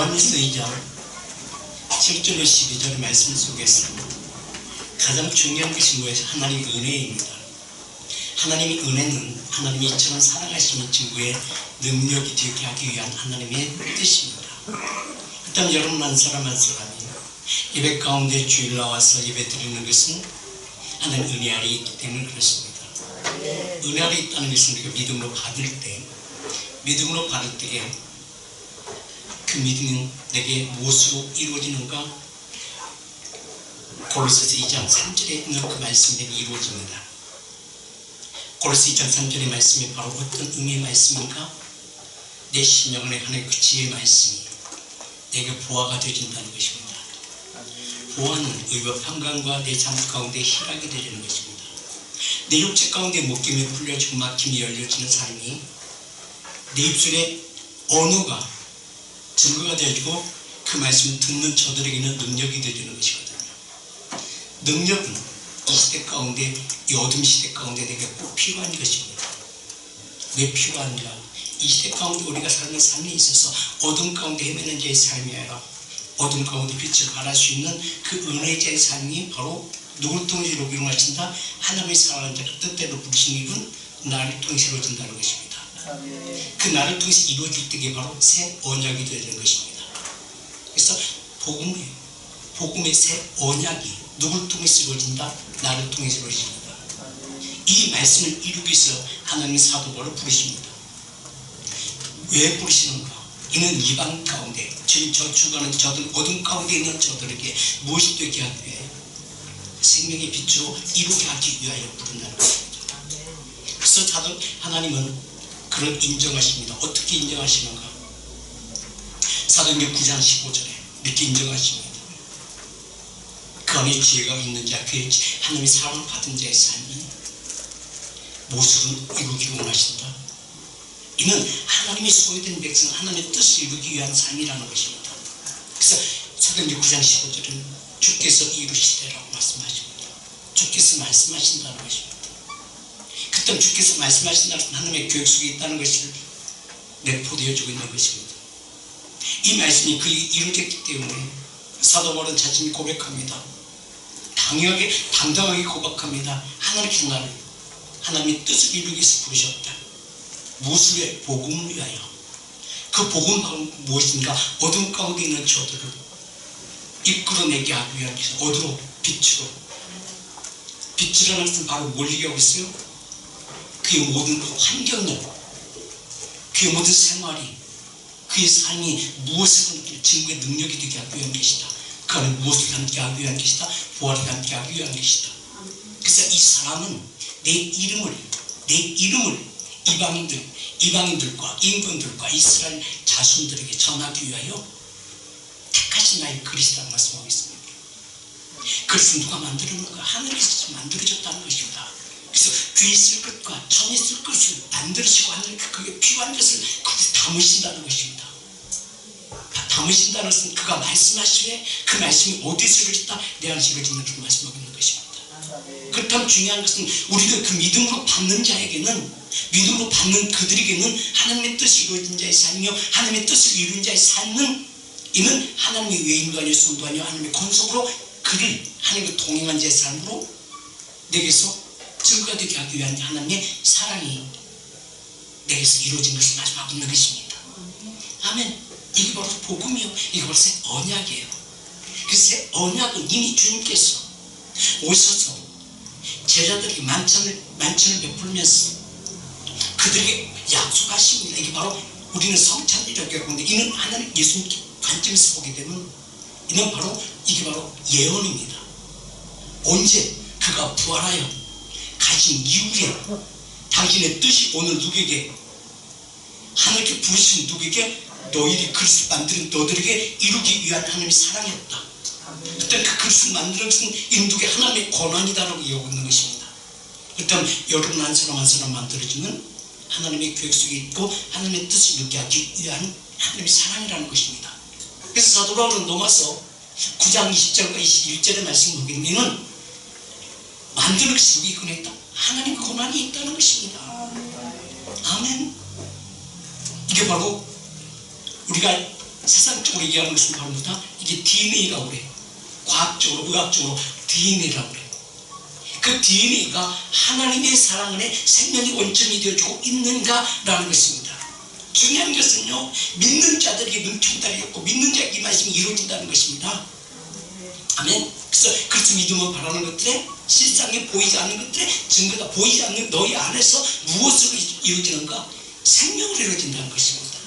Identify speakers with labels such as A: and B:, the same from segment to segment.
A: 요한일서 2장 7절로 12절의 말씀 속에서 가장 중요한 것이 무엇이 하나님의 은혜입니다. 하나님의 은혜는 하나님이 이처럼 사랑하심의 증거의 능력이 되게 하기 위한 하나님의 뜻입니다. 일단 여러분 한 사람 한 사람이 예배 가운데 주일 나와서 예배 드리는 것은 하나님 은혜 아래 있기 때문에 그렇습니다. 은혜 아래 있다는 것은 우리가 믿음으로 받을 때에 그 믿음은 내게 무엇으로 이루어지는가? 골로새서 2장 3절에 있는 그 말씀이 내게 이루어집니다. 골로새 2장 3절의 말씀이 바로 어떤 의미의 말씀인가? 내 심령 안에 하나님의 그 지혜의 말씀이 내게 보화가 되어진다는 것입니다. 보화는 의와 평강과 내 삶 가운데 희락이 되는 것입니다. 내 육체 가운데 목김이 풀려지고 막힘이 열려지는 삶이 내 입술에 언어가 증거가 되어지고 그 말씀을 듣는 저들에게는 능력이 되어지는 것이거든요. 능력은 이 시대 가운데, 이 어둠 시대 가운데 내게 꼭 필요한 것입니다. 왜 필요한가? 이 시대 가운데 우리가 사는 삶에 있어서 어둠 가운데 헤매는 자의 삶이 아니라 어둠 가운데 빛을 발할 수 있는 그 은혜자의 삶이 바로 누굴 통해서 이루어진다? 하나님의 사랑하는 자가 뜻대로 부르신 이분 나를 통해서 이루어진다는 것입니다. 그 나를 통해서 이루어질 때가 바로 새 언약이 되는 것입니다. 그래서 복음의 새 언약이 누굴 통해서 이루어진다? 나를 통해서 이루어집니다. 이 말씀을 이루기 위해서 하나님의 사도바울을 부르십니다. 왜 부르시는가? 이는 이방 가운데 지금 저축하는 저들 어둠 가운데 있는 저들에게 무엇이 되게 하기 위해 생명의 빛으로 이루게 하기 위하여 부른다는 것입니다. 그래서 하나님은 그를 인정하십니다. 어떻게 인정하시는가? 사도행전 9장 15절에 이렇게 인정하십니다. 그 안에 지혜가 있는 자, 그의 하나님의 사랑을 받은 자의 삶은 무엇을 이루기를 원하신다? 이는 하나님이 소유된 백성, 하나님의 뜻을 이루기 위한 삶이라는 것입니다. 그래서 사도행전 9장 15절은 주께서 이루시되라고 말씀하십니다. 주께서 말씀하신다는 것입니다. 그때 주께서 말씀하신다는 것은 하나님의 교육 속에 있다는 것을 내포되어주고 있는 것입니다. 이 말씀이 그에게 이루어졌기 때문에 사도바울은 자신이 고백합니다. 당당하게 고백합니다. 하나님께서 나를 하나님의 뜻을 이루기 위해서 부르셨다. 무엇을 위해? 복음을 위하여. 그 복음은 무엇인가? 어둠 가운데 있는 저들을 이끌어내게 하기 위한 것은 어디로? 빛으로. 빛이라는 것은 바로 뭘 얘기하고 있어요? 그의 모든 환경을, 그의 모든 생활이, 그의 삶이 무엇을 증거의 능력이 되게 하기 위한 것이다. 그 안에 무엇을 담게 하기 위한 것이다. 부활을 담게 하기 위한 것이다. 그래서 이 사람은 내 이름을 이방인들과 임금들과 이스라엘 자손들에게 전하기 위하여 택하신 나의 그리스도라고 말씀하고 있습니다. 그것은 누가 만들었는가? 하늘에서 만들어졌다는 것입니다. 그래서 귀에 있을 것과 천에 있을 것을 만드시고 하늘 그게 필요한 것을 거기서 담으신다는 것입니다. 담으신다는 것은 그가 말씀하시되 그 말씀이 어디서 이루어졌다? 내 안에서 이루어진다고 말씀하고 있는 것입니다. 그렇다면 중요한 것은 우리가 그 믿음으로 받는 자에게는, 믿음으로 받는 그들에게는 하나님의 뜻이 이루어진 자의 삶이요 하나님의 뜻을 이룬 자의 삶은 이는 하나님의 외인도 아니요 손도 아니요 하나님의 권속으로 그를 하나님과 동행한 자의 삶으로 내게서 증거가 되게 하기 위한 하나님의 사랑이 내게서 이루어진 것을 말씀하고 있는 것입니다. 아멘. 이게 바로 복음이요, 이게 바로 새 언약이에요. 그 새 언약은 이미 주님께서 오셔서 제자들에게 만찬을 베풀면서 그들에게 약속하십니다. 이게 바로 우리는 성찬이라고 하는데 이는 하나님 예수님께 관점에서 보게 되면 이는 바로 이게 바로 예언입니다. 언제 그가 부활하여 가신 이후에 당신의 뜻이 오늘 누구에게 하나님께 부르신 누구에게 너희들이 그릇을 만드는 너들에게 이루기 위한 하나님의 사랑이었다. 그때 그 그릇을 만드는 것은 인도의 하나님의 권한이다라고 이야기하고 있는 것입니다. 그렇다면 여러분 한 사람 한 사람 만들어주는 하나님의 계획 속에 있고 하나님의 뜻을 이루게 하기 위한 하나님의 사랑이라는 것입니다. 그래서 사도 바울은 로마서 9장 20절과 21절의 말씀을 보게 되면 만드는 것이 누구의 권한이 있다? 하나님의 권한이 있다는 것입니다. 아멘. 이게 바로 우리가 세상적으로 얘기하는 것은 바로 뭐다? 이게 DNA라고 그래요. 과학적으로, 의학적으로 DNA라고 그래요. 그 DNA가 하나님의 사랑 안에 생명의 원천이 되어주고 있는가라는 것입니다. 중요한 것은요, 믿는 자들에게 능통이 달렸고 믿는 자에게 이 말씀이 이루어진다는 것입니다. 아멘. 그래서 믿음을 바라는 것들에 실상에 보이지 않는 것들에 증거가 보이지 않는 너희 안에서 무엇으로 이루어지는가? 생명으로 이루어진다는 것입니다.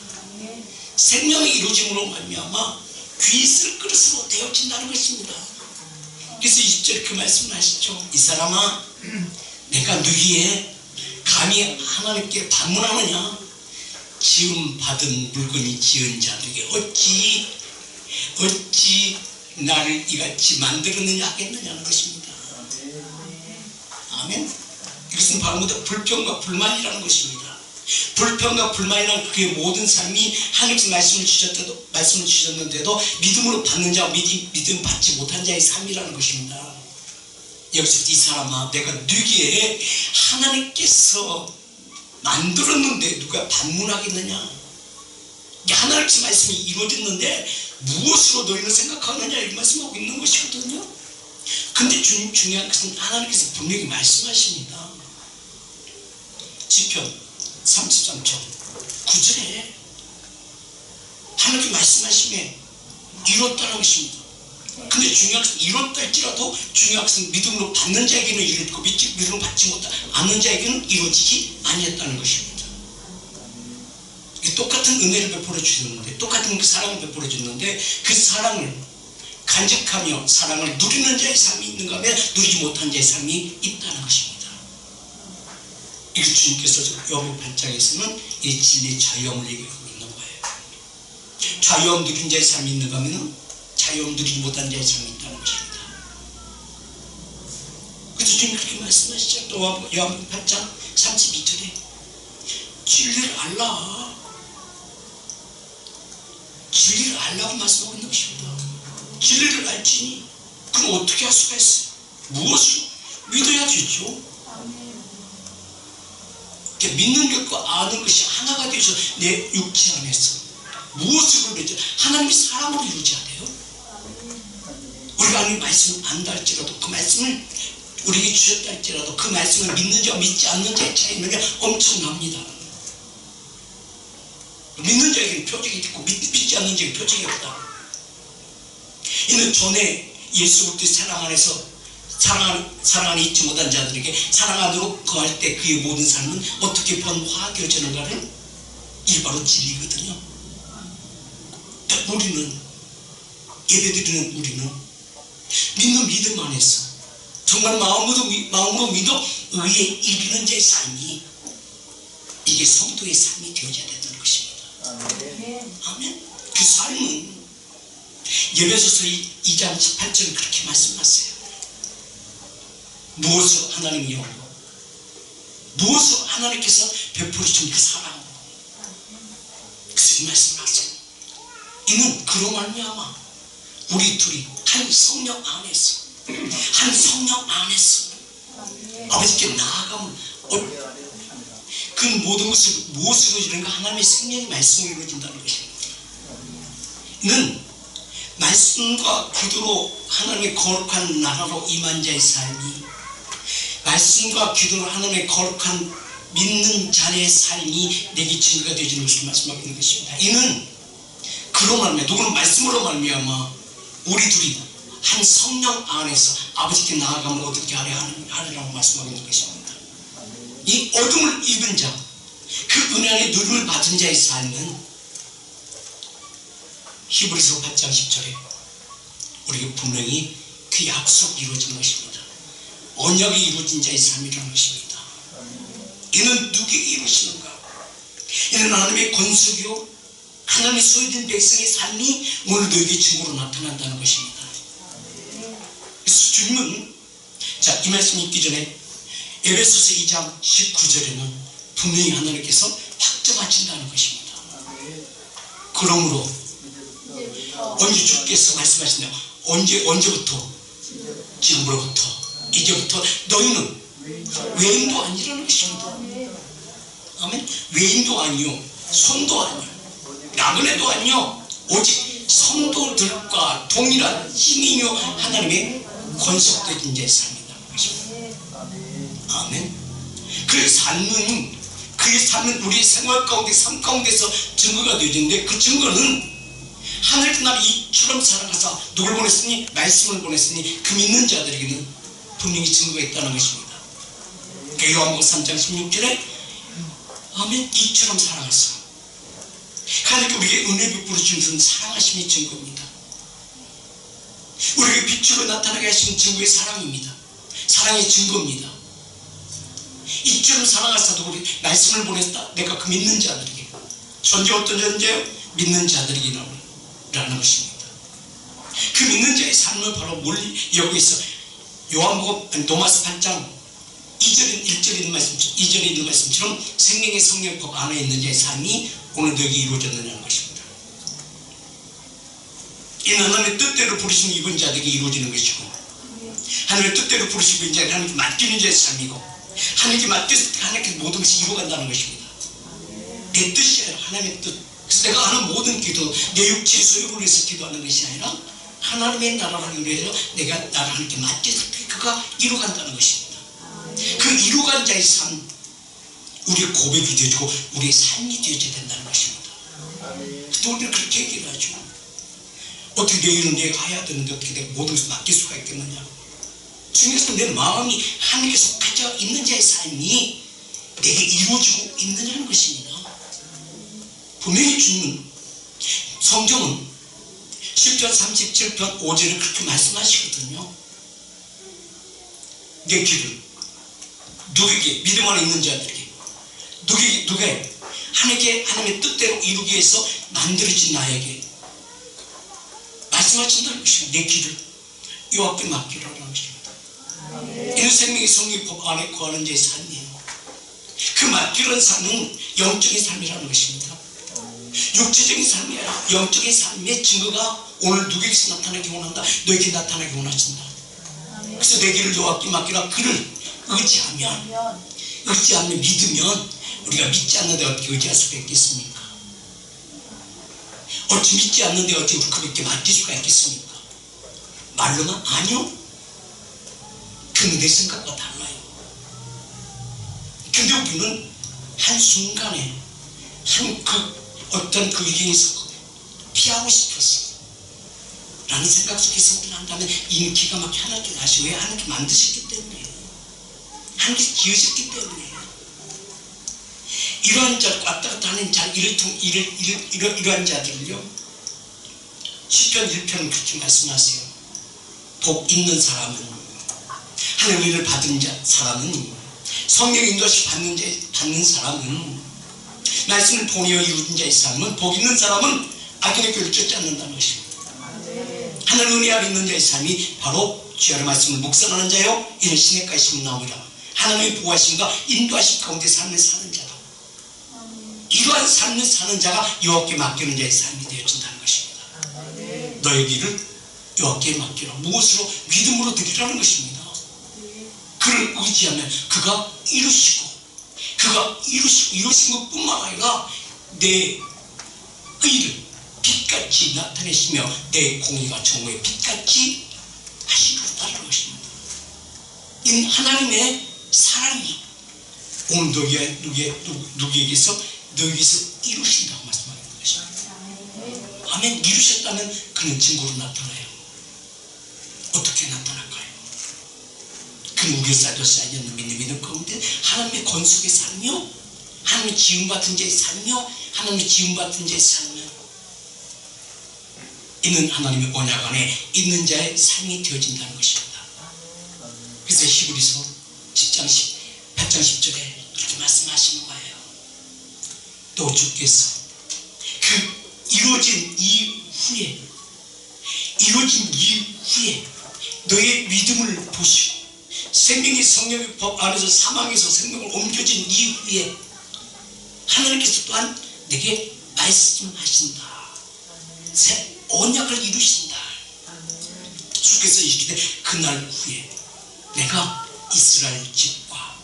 A: 생명이 이루어짐으로 말미암아 귀 있을 그릇으로 되어진다는 것입니다. 그래서 20절에 그 말씀을 하시죠. 이 사람아, 내가 너희에 감히 하나님께 반문하느냐? 지음 받은 물건이 지은 자들에게 어찌 나를 이같이 만들었느냐 하겠느냐는 것입니다. 아멘. 이것은 바로 뭐다? 불평과 불만이라는 것입니다. 불평과 불만이란 그의 모든 삶이 하나님께서 말씀을 주셨는데도 믿음으로 받는 자와 믿음 받지 못한 자의 삶이라는 것입니다. 여기서 이 사람아, 내가 너희에게 하나님께서 만들었는데 누가 반문하겠느냐? 하나님께서 말씀이 이루어졌는데 무엇으로 너희는 생각하느냐, 이 말씀하고 있는 것이거든요. 근데 중요한 것은 하나님께서 분명히 말씀하십니다. 시편 33편 9절에 하나님께 말씀하심에 이뤘다는 것입니다. 근데 중요한 것은 이뤘다 할지라도 중요한 것은 믿음으로 받는 자에게는 이루어지고 믿음으로 받지 않는 자에게는 이루어지지 아니했다는 것입니다. 똑같은 은혜를 베풀어 주셨는데, 똑같은 그 사랑을 베풀어 줬는데 그 사랑을 간직하며 사랑을 누리는 자의 삶이 있는가 하면 누리지 못한 자의 삶이 있다는 것입니다. 이것을 주님께서 요한복음 8장에서는 이 진리 자유함을 얘기하고 있는 거예요. 자유함 누린 자의 삶이 있는가 하면 자유함 누리지 못한 자의 삶이 있다는 것입니다. 그래서 주님 그렇게 말씀하시죠. 또 요한복음 8장 32절에 진리를 알라고 말씀하고 있는 것입니다. 진리를 알지니 그럼 어떻게 할 수가 있어요? 무엇을 믿어야 되죠? 믿는 것과 아는 것이 하나가 되어서 내 육체 안에서 무엇으로 되죠? 하나님의 사랑으로 이루어져야 돼요. 우리가 하나님의 말씀을 안다 할지라도 그 말씀을 우리에게 주셨다 할지라도 그 말씀을 믿는 자와 믿지 않는 자의 차이는 엄청납니다. 믿는 자에게는 표적이 있고 믿지 않는 자에게 표적이 없다. 이는 전에 예수 그리스도의 사랑 안에서 사랑 안에 있지 못한 자들에게 사랑 안으로 거할 때 그의 모든 삶은 어떻게 변화되어지는가를, 이게 바로 진리거든요. 우리는, 예배드리는 우리는 믿는 믿음 안에서 정말 마음으로 믿어 의에 이르는 자의 삶이, 이게 성도의 삶이 되어져야 된다는 것입니다. 아멘. 그 삶은 에베소서 2장 18절에 그렇게 말씀하세요. 무엇으로 하나님이요, 무엇으로 하나님께서 베풀으신 그 사랑으로, 그래서 이 말씀을 하세요. 이는 그로 말미암아 우리 둘이 한 성령 안에서 아버지께 나아가면 그 모든 것을 무엇으로 이루는가? 하나님의 생명의 말씀으로 이루어진다는 것입니다. 이는 말씀과 기도로 하나님의 거룩한 나라로 임한 자의 삶이, 말씀과 기도로 하나님의 거룩한 믿는 자의 삶이 내게 증거가 되어지는 것을 말씀하고 있는 것입니다. 이는 그로 말미암아, 누구는 말씀으로 말미암아 우리 둘이 한 성령 안에서 아버지께 나아가면 어떻게 하리라고 말씀하고 있는 것입니다. 이 어둠을 입은 자, 그 은혜 안에 누림을 받은 자의 삶은 히브리서 8장 10절에 우리가 분명히 그 약속이 이루어지는 것입니다. 언약이 이루어진 자의 삶이라는 것입니다. 이는 누구에게 이루시는가? 이는 하나님의 권속이요 하나님의 소유된 백성의 삶이 오늘 너에게 증거로 나타난다는 것입니다. 그래서 주님은, 자, 이 말씀이 있기 전에 에베소서 2장 19절에는 분명히 하나님께서 확정하신다는 것입니다. 그러므로 언제 주께서 말씀하신다? 언제부터? 지금으로부터, 이제부터 너희는 외인도 아니라는 것입니다. 아멘. 외인도 아니요, 손도 아니요, 나그네도 아니요, 오직 성도들과 동일한 힘이며 하나님의 권속되어진 자의 삶이라는 것입니다. 아멘. 그의 삶은 우리의 생활 가운데 삶 가운데서 증거가 되어지는데, 그 증거는 하늘 나라 이처럼 살아가사 누굴 보냈으니? 말씀을 보냈으니 그 믿는 자들에게는 분명히 증거가 있다는 것입니다. 요한복음 3장 16절에 아멘, 이처럼 살아갔어. 하나님께 우리에게 은혜 베풀어 주신 사랑하심이 증거입니다. 우리에게 빛으로 나타나게 하신 증거의 사랑입니다. 사랑의 증거입니다. 이처럼 살아가사도 우리 말씀을 보냈다. 내가 그 믿는 자들에게. 존재 어떤 존재요? 믿는 자들에게 라는 것입니다. 그 믿는 자의 삶을 바로 여기서 요한복음 도마스 8장 2절에 있는 말씀처럼 생명의 성령법 안에 있는 자의 삶이 오늘 여기 이루어졌느냐는 것입니다. 이는 하나님의 뜻대로 부르심 입은 자들에게 이루어지는 것이고, 하나님의 뜻대로 부르시고 있는 자는 하나님께 맡기는 자의 삶이고, 하나님께 맡겼을 때 하나님께 모든 것이 이루어간다는 것입니다. 내 뜻이 아니라 하나님의 뜻. 그래서 내가 하는 모든 기도, 내 육체의 소욕을 위해서 기도하는 것이 아니라 하나님의 나라를 위해서 내가 나를 하나님께 맡겼을 때 그가 이루어간다는 것입니다. 그 이루어간 자의 삶, 우리의 고백이 되어지고 우리의 삶이 되어져야 된다는 것입니다. 또 우리는 그렇게 얘기를 하죠. 어떻게 내 일은 내가 해야 되는데 어떻게 내가 모든 것을 맡길 수가 있겠느냐. 중에서 내 마음이 하나님께 속하여 있는 자의 삶이 내게 이루어지고 있느냐는 것입니다. 분명히 주님은, 성경은 10편 37편 5절에 그렇게 말씀하시거든요. 내 길을 누구에게? 믿음 안에 있는 자들에게. 누구에게? 하나님의 뜻대로 이루기 위해서 만들어진 나에게 말씀하신다는 것입니다. 내 길을 여호와께 맡기라는 것입니다. 이는 생명의 성령법 안에 거하는 자의 삶이에요. 그 맡기는 삶은 영적인 삶이라는 것입니다. 육체적인 삶이 아니라 영적인 삶의 증거가 오늘 누구에게서 나타나기 원한다. 너에게 나타나기 원하신다. 그래서 내 길을 여호와께 맡기라. 그를 의지하면 믿으면, 우리가 믿지 않는데 어떻게 의지할 수가 있겠습니까? 어찌 믿지 않는데 어찌 그렇게 맡길 수가 있겠습니까? 말로만? 아니요. 그는 내 생각과 달라요. 근데 우리는 한순간에 어떤 그 의견에서 피하고 싶었어 라는 생각 속에서 우리가 한다면, 이는 기가 막히게 하나님께 다시 왜 하나님께 만드셨기 때문에, 하나님께 지으셨기 때문에. 이러한 자, 왔다 갔다 하는 자, 이러한 자들을요, 시편 1편은 그렇게 말씀하세요. 복 있는 사람은, 하나님의 은혜를 받은 사람은, 성령의 인도하심 받는 사람은, 말씀을 본이어 이루는 자의 삶은, 복 있는 사람은 악인의 꾀를 쫓지 않는다는 것입니다. 하나님의 은혜 아래 있는 자의 삶이 바로 주의 말씀을 묵상하는 자요, 이는 시냇가에 심은 나무라. 하나님의 보호하심과 인도하심 가운데 삶을 사는 자다. 이러한 삶을 사는 자가 여호와께 맡기는 자의 삶이 되어진다는 것입니다. 너의 길을 여호와께 맡기라. 무엇으로? 믿음으로 드리라는 것입니다. 그를 의지하면 그가 이루시고 이루신 것뿐만 아니라 내 의를 빛같이 나타내시며 내 공의가 정오의 빛같이 하시겠다는 것입니다. 이 하나님의 사랑이 오늘 누구에게서 이루신다고 말씀하는 것입니다. 아멘. 이루셨다면 그는 증거로 나타나요. 어떻게 나타날까요? 그는 우리의 쌓여져 쌓여있는 믿음 가운데 하나님의 권속의 삶이요, 하나님의 지음받은 자의 삶이요, 하나님의 지음받은 자의 삶이요, 이는 하나님의 언약 안에 있는 자의 삶이 되어진다는 것입니다. 그래서 히브리서 8장 10절에 그렇게 말씀하시는 거예요. 또 주께서 그 이루어진 이후에 너의 믿음을 보시고 생명의 성령의 법 안에서 사망에서 생명을 옮겨진 이후에 하나님께서 또한 내게 말씀하신다. 새 언약을 이루신다. 주께서 이르시되 그날 후에 내가 이스라엘 집과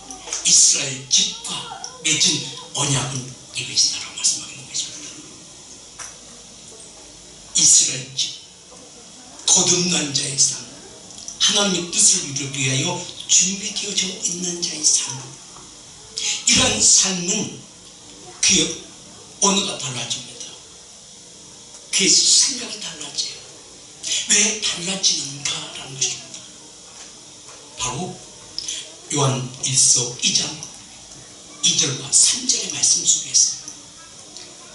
A: 맺은 언약은 이것이다라고 말씀하는 것입니다. 이스라엘 집 거듭난 자의 삶, 하나님의 뜻을 이루기 위하여 준비되어져 있는 자의 삶, 이런 삶은 그의 언어가 달라집니다. 그의 생각이 달라져요. 왜 달라지는가라는 것입니다. 바로 요한 1서 2장 2절과 3절의 말씀 속에서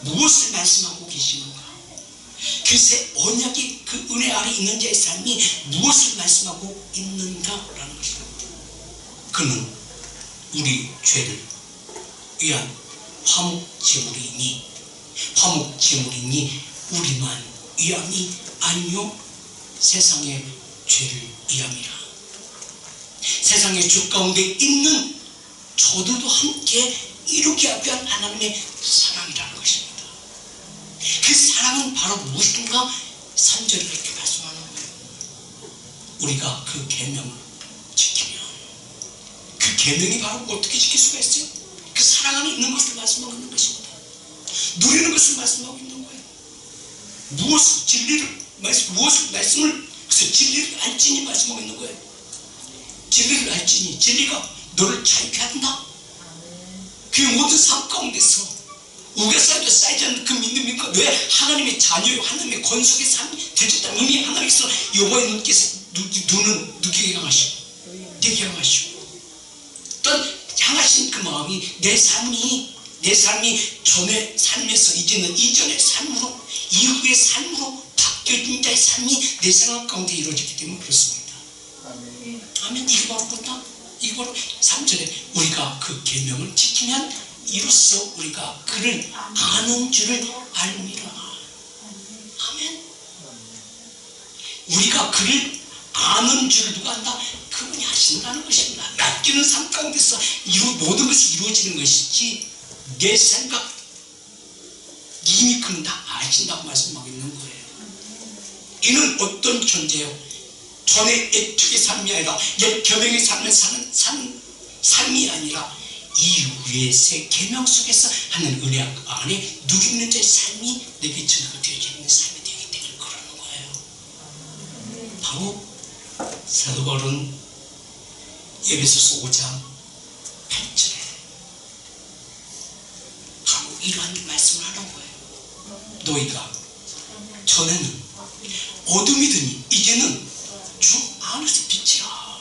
A: 무엇을 말씀하고 계시는가, 그새 언약이 그 은혜 아래 있는 자의 삶이 무엇을 말씀하고 있는가라는 것입니다. 그는 우리 죄를 위한 화목제물이니 우리만 위함이 아니요 세상의 죄를 위함이라. 세상의 죄 가운데 있는 저들도 함께 이루기 위한 하나님의 사랑이라는 것입니다. 그 사랑은 바로 무엇인가? 3절에 그렇게 말씀하는 거예요. 우리가 그 계명을 지키면, 그 계명이 바로 어떻게 지킬 수가 있어요? 그 사랑 안에 있는 것을 말씀하고 있는 것입니다. 누리는 것을 말씀하고 있는 거예요. 무엇을 말씀을, 그래서 진리를 알지니 말씀하고 있는 거예요. 진리를 알지니, 진리가 너를 자유케 한다. 그 모든 삶 가운데서 우겨싸여도 쌓이지 않는 그 믿음이니까 왜 하나님의 자녀요, 하나님의 권속의 삶이 되셨다면 이미 하나님께서 여호와의 눈은 누구에게 향하시고 내게 향하시고 어떤 향하신 그 마음이 내 삶이 전의 삶에서 이제는 이전의 삶으로, 이후의 삶으로 바뀌어진 자의 삶이 내 생각 가운데 이루어지기 때문에 그렇습니다. 아멘. 이게 바로 그렇다. 이게 바로 3절에 우리가 그 계명을 지키면 이로써 우리가 그를 아는 줄을 알미라. 아멘. 우리가 그를 아는 줄을 누가 안다? 그분이 아신다는 것입니다. 맡기는 삶 가운데서 모든 것이 이루어지는 것이지 내 생각 이미 그는 다 아신다고 말씀하고 있는 거예요. 이는 어떤 존재요? 전의 애축의 삶이 아니라 옛 계명의 삶을 사는 삶이 아니라 이후의 새 계명 속에서 하는 은혜 안에 누리는 자의 삶이 내게 전하가 되어져 있는 삶이 되기 때문에 그러는 거예요. 바로 사도 바울은 에베소서 5장 8절에 바로 이러한 말씀을 하는 거예요. 너희가 전에는 어둠이더니 이제는 주 안에서 빛이라.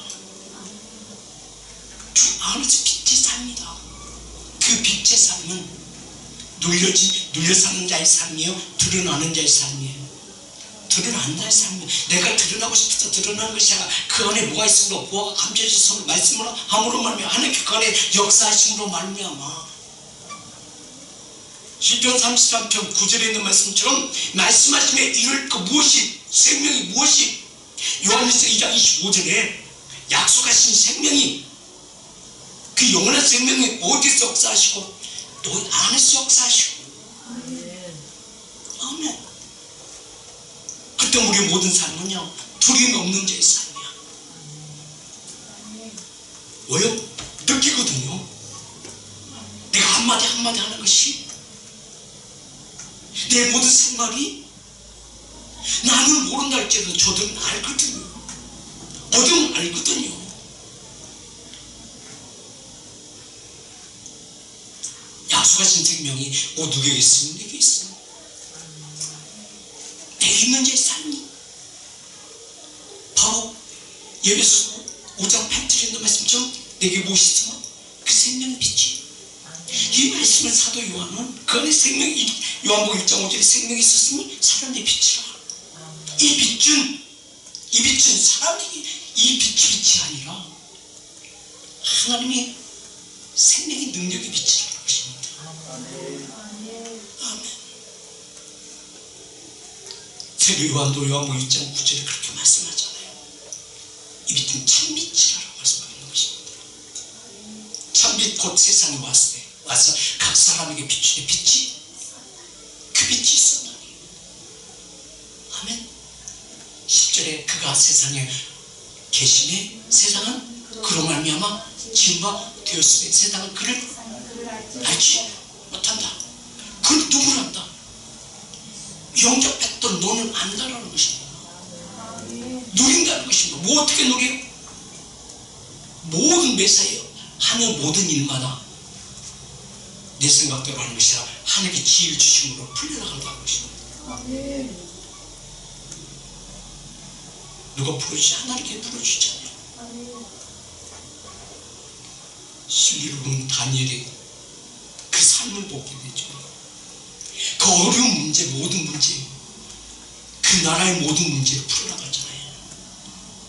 A: 주 안에서 빛이 삽니다. 그 빛의 삶은 눌려 사는 자의 삶이요, 드러나는 자의 삶이에요. 드러나는 자의 삶이에요. 내가 드러나고 싶어서 드러나는 것이 아니라 그 안에 뭐가 있으므로 뭐가 감춰져서 말씀으로 함으로 말미암아 하나님께 그 안에 역사하심으로 말미암아. 시편 33편 9절에 있는 말씀처럼 말씀하심에 이룰 그 무엇이, 생명이 무엇이, 요한일서 2장 25절에 약속하신 생명이, 그 영원한 생명이 어디서 역사하시고 너희 안에서 역사하시고. 아멘. 그때 우리의 모든 삶은요 두려움이 없는 자의 삶이야. 왜요? 느끼거든요. 내가 한마디 하는 것이 내 모든 생각이, 나는 모른다 할지라도 저들은 알거든요. 어둠은 알거든요. 약속하신 생명이 누구에게 있으면 내게 있어. 내게 있는 자의 삶이 바로 에베소서 5장 8절에 있는 말씀처럼 내게 무엇이 있으면 그 생명의 빛이. 이 말씀을 사도 요한은 그 안에 생명이, 요한복음 1장 5절에 생명이 있었으니 사람의 빛이라. 이 빛은 사람이, 이 빛이 아니라 하나님의 생명의 능력의 빛이라는 것입니다. 아멘. 세계 요한도 요한복음 1장 9절에 그렇게 말씀하잖아요. 이 빛은 참빛이라고 말씀하고 있는 것입니다. 참빛 곧 세상에 와서 각 사람에게 비추는 빛이, 그 빛이 있었나니. 아멘. 10절에 그가 세상에 계시네 세상은 그로 말미암아 지음바 되었으되 세상은 그를 알지 못한다. 그는 누구를 안다? 영접 받던 그걸 너는 안다라는 것입니다. 누린다는 것입니다. 뭐 어떻게 누려요? 모든 매사에 하는 모든 일마다 내 생각대로 하는 것이 아니라 하나님께 지혜를 주심으로 풀려나간다는 것입니다. 누가 풀어주지? 하나님께 풀어주잖아요. 실리로 보면 다니엘의 그 삶을 보게 되죠. 그 어려운 문제, 모든 문제, 그 나라의 모든 문제를 풀어나가잖아요.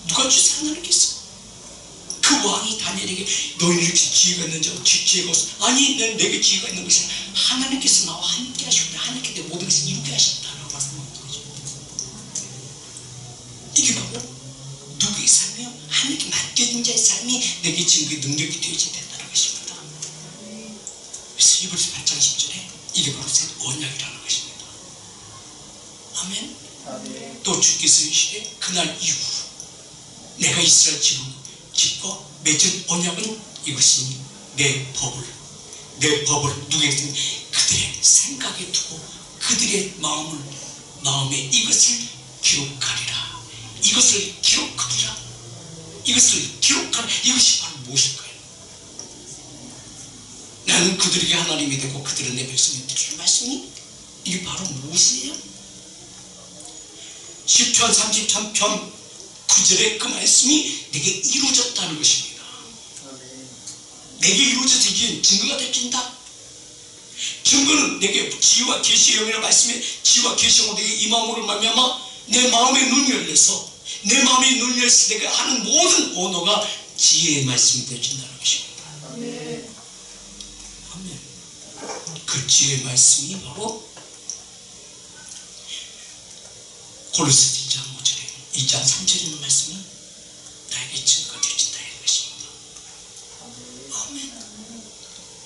A: 누가 주세요? 하나님께서. 그 왕이 다니엘에게 너희는 이렇게 지혜가 있는지 지혜가 없어. 아니 내게 지혜가 있는 것이 하나님께서 나와 함께 하셨다. 하나님께 내 모든 것을 이루게 하셨다라고 말씀하는 거죠. 이게 바로 누구의 삶이에요? 하나님께 맡겨진 자의 삶이 내게 지금 그 능력이 되어야 된다는 것입니다. 그래서 히브리서 8장 10절에 이게 바로 새 언약이라는 것입니다. 아멘. 또 주께서 이르시되 그날 이후 내가 이스라엘 집과 맺은 언약은 이것이니 내 법을 누구에게 그들의 생각에 두고 그들의 마음에 이것을 기록하리라. 이것을 기록하리라. 이것이 바로 무엇일까요? 나는 그들에게 하나님이 되고 그들은 내 백성이 되리라 말씀이 이게 바로 무엇이에요? 10편 33편 9절에 그 말씀이 내게 이루어졌다는 것입니다. 내게 이루어져서 이게 증거가 되어진다. 증거는 내게 지혜와 계시의 영이라는 말씀에 지혜와 계시의 영으로 내게 임함으로 말미암아 내 마음의 눈이 열려서 내가 하는 모든 언어가 지혜의 말씀이 되어진다는 것입니다. 아멘. 그 지혜의 말씀이 바로 골로새 2장 5절에 2장 3절에 있는 말씀은 나에게 증거가 되어진다 이 것입니다. 아멘.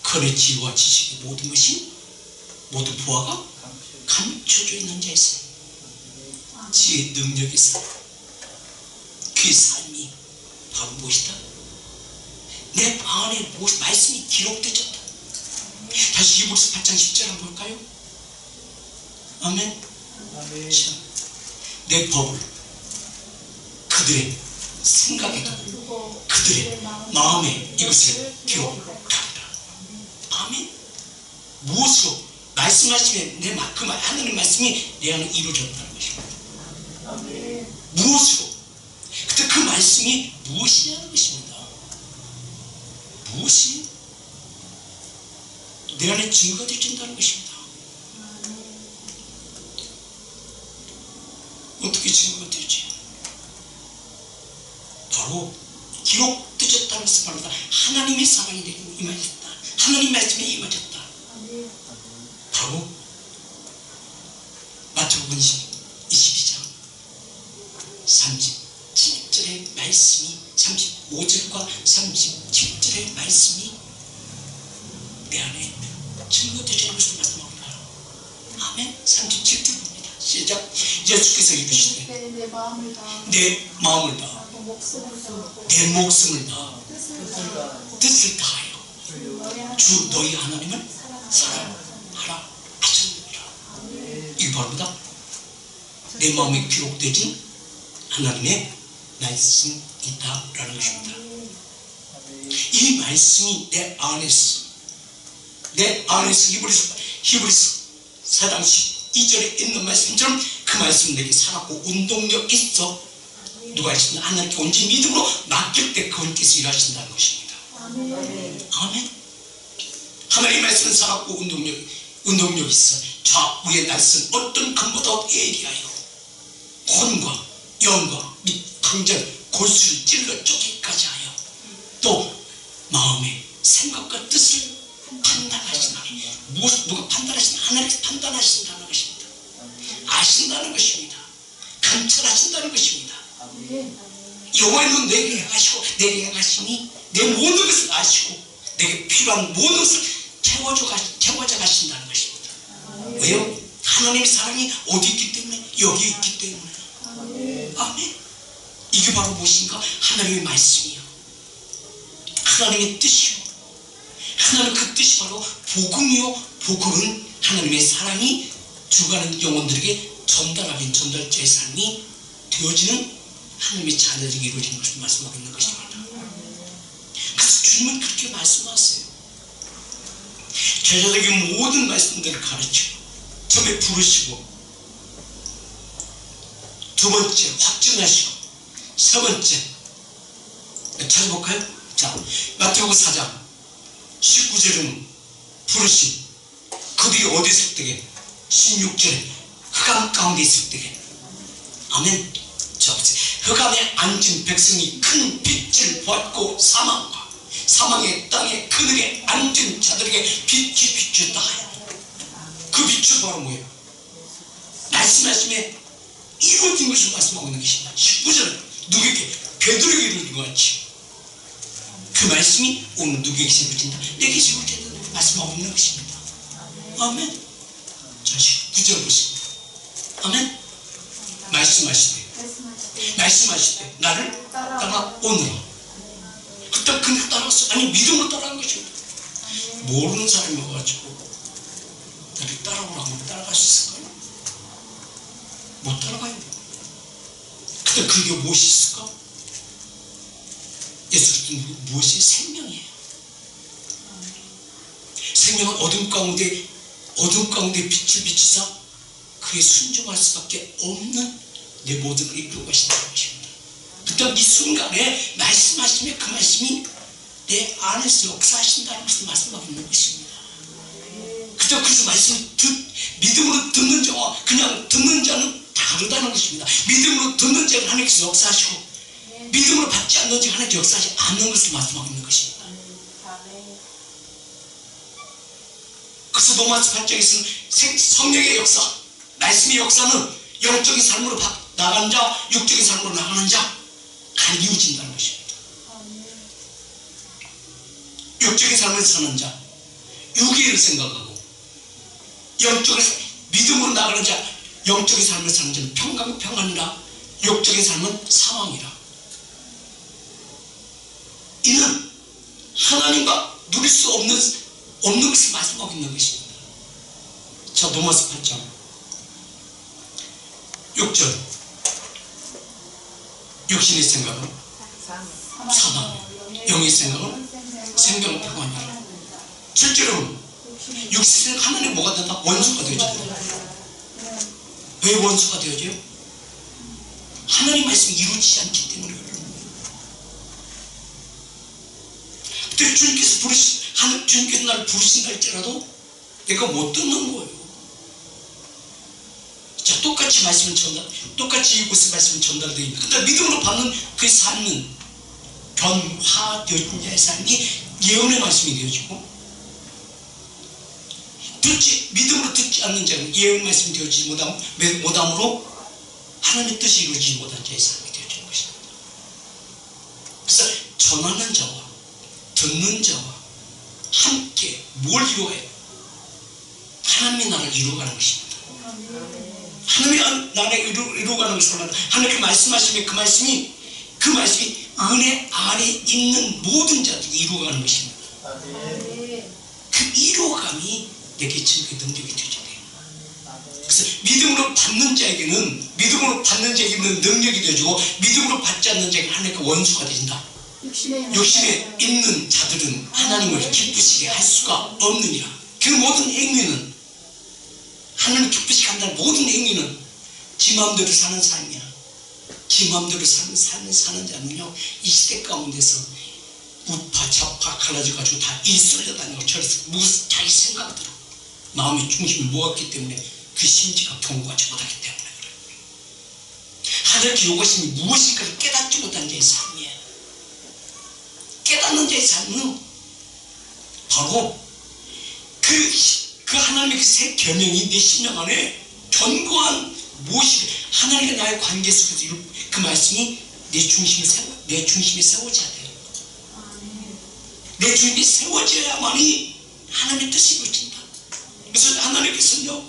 A: 그의 지혜와 지식의 모든 것이 모든 부하가 감춰져 있는 자의 삶, 지혜의 능력의 삶, 그의 삶이 바로 무엇이다? 내 안에 무엇 말씀이 기록되었다. 다시 히브리서 8장 10절 한번 볼까요? 아멘. 내 법을 그들의 생각에 두고 그들의 마음에 이것을 기록하리라. 아멘. 무엇으로? 말씀하시면 그 하나님 말씀이 내 안에 이루어졌다는 것입니다. 무엇으로? 그때 그 말씀이 무엇이냐는 것입니다. 무엇이 내 안에 증거가 되어진다는 것입니다. 어떻게 증거가 되지? 바로 기록되었다는 것을 말합니다. 하나님의 사랑이 내게 임하셨다. 하나님 말씀에 임하셨다. 바로 마태복음 22장 37절의 말씀이 35절과 37절의 말씀이 내 안에 증거되는 것을 말씀합니다. 아멘. 37절 봅니다. 시작. 예수께서 이르시되 내 마음을 다 내 목숨을 다 뜻을 다하여 주 너희 하나님을 사랑하라 하셨느니라. 이게 바로 뭐다? 내 마음에 기록되진 하나님의 말씀이다라는 것입니다. 이 말씀이 내 안에서 히브리서 4장 12절에 있는 말씀처럼 그 말씀 내게 살았고 운동력 있어 누가 하신다? 하나님께 온전히 믿음으로 맡길 때 그분께서 일하신다는 것입니다. 아멘. 하나님의 말씀은 살았고 운동력 있어 좌우의 날선 어떤 금보다 예리하여 혼과 영과 및 강절 골수를 찔러 쪼개기까지 하여 또 마음의 생각과 뜻을 판단하신다. 무엇 누가 판단하신다? 하나님께서 판단하신다는 것입니다. 아신다는 것입니다. 감찰하신다는 것입니다. 여호와는 내게 행하시니 내 모든 것을 아시고 내게 필요한 모든 것을 채워져 가신다는 것입니다. 왜요? 하나님의 사랑이 어디 있기 때문에? 여기 있기 때문에. 아멘. 이게 바로 무엇인가? 하나님의 말씀이요, 하나님의 뜻이요, 하나님 그 뜻이 바로 복음이요. 복음은 하나님의 사랑이 죽어가는 영혼들에게 전달하는 전달자의 삶이 되어지는 하나님의 자녀들에게 이루어지는 것을 말씀하고 있는 것입니다. 그래서 주님은 그렇게 말씀하세요. 제자들에게 모든 말씀들을 가르치고 처음에 부르시고 두 번째 확증하시고 세 번째 찾아볼까요? 자, 마태복음 4장 19절은 부르심, 그들이 어디 있을 때게 16절에 흑암 가운데 있을 때게 아멘. 자, 흑암에 앉은 백성이 큰 빛을 받고 사망의 땅에 그들의 앉은 자들에게 빛이 비추었다. 그 빛은 바로 뭐예요? 말씀에 이루어진 것을 말씀하고 있는 것입니다. 19절은 누구에게? 베드로에게 이루어진 것 같이 그 말씀이 오늘 누구에게 이루어진다? 내게 이루어진다 말씀하고 있는 것입니다. 아멘. 자, 19절 보십니다. 아멘. 말씀하시되 나를 따라오너라. 그때 그냥 따라왔어. 아니 믿음으로 따라간 것입니다. 모르는 사람이 와가지고 나를 따라오라고 하면 따라갈 수 있을까요? 못 따라가요. 근데 그게 무엇이 있을까? 예수 그리스도는 무엇이 생명이에요. 생명은 어둠 가운데 빛을 비치사 그에 순종할 수밖에 없는 내 모든 걸 이끌고 가신다는 것입니다. 그때 이 순간에 말씀하시면 그 말씀이 내 안에서 역사하신다는 것을 말씀하고 있는 것입니다. 그때 그 말씀을 믿음으로 듣는 자와 그냥 듣는 자는 다르다는 것입니다. 믿음으로 듣는 자는 하나님께서 역사하시고 믿음으로 받지 않는 자가 하나님께서 역사하지 않는 것을 말씀하고 있는 것입니다. 그래서 로마서 8장에서는 성령의 역사, 말씀의 역사는 영적인 삶으로 나가는 자, 육적인 삶으로 나가는 자 간 이루어진다는 것입니다. 육적인 삶을 사는 자, 육의를 생각하고 영적인 믿음으로 나가는 자, 영적인 삶을 사는 자는 평안이라 육적인 삶은 사망이라. 이는 하나님과 누릴 수 없는 것을 말씀하고 있는 것입니다. 자, 로마서 8장 6절 육신의 생각은 사망, 영의 생각은 생명 평안이라. 실제로 육신의 생각 하나님 뭐가 된다? 원수가 되어진다. 왜 원수가 되어져요? 하나님 말씀이 이루어지지 않기 때문에 그래요. 그때 주님께서 나를 부르신다 할지라도 내가 못 듣는 거예요. 자, 똑같이 이곳의 말씀은 전달되어 근데 믿음으로 받는 그 삶은 변화되어진 자의 삶이 예언의 말씀이 되어지고 믿음으로 듣지 않는 자는 예언의 말씀이 되어지지 못함으로 하나님의 뜻이 이루어지지 못한 자의 삶이 되어지는 것입니다. 그래서 전하는 자와 듣는 자와 함께 뭘 이루어가요? 하나님의 나라를 이루어가는 것입니다. 하나님의 나라를 이루어가는 것을 말합니다. 하나님께 말씀하시면 그 말씀이 은혜 안에 있는 모든 자들이 이루어가는 것입니다. 그 이루어감이 내게 증거의 능력이 되어져야 돼요. 그래서 믿음으로 받는 자에게는 능력이 되어지고 믿음으로 받지 않는 자에게는 하나님의 원수가 되진다. 욕심에 있는 자들은 하나님을 기쁘시게 할 수가 없느니라. 그 모든 행위는 하나님 기쁘시게 한다는 모든 행위는 지 마음대로 사는 삶이야. 지 마음대로 사는 자는요 이 시대 가운데서 우파 좌파 갈라져가지고 다 일설려 다니고 저래서 무슨 자기 생각대로 마음의 중심을 모았기 때문에 그 심지가 견고하지 못하기 때문에 그래요. 하나님께 요구하심이 무엇인가를 깨닫지 못한 자의 삶이에요. 깨닫는 자의 삶은 바로 그 하나님의 그 새 계명이 내 심령 안에 견고한 무엇이 하나님과 나의 관계 속에서 그 말씀이 내 중심에 세워져야 돼요. 내 중심이 세워져야만이 하나님의 뜻이 이루어진다. 그래서 하나님께서는요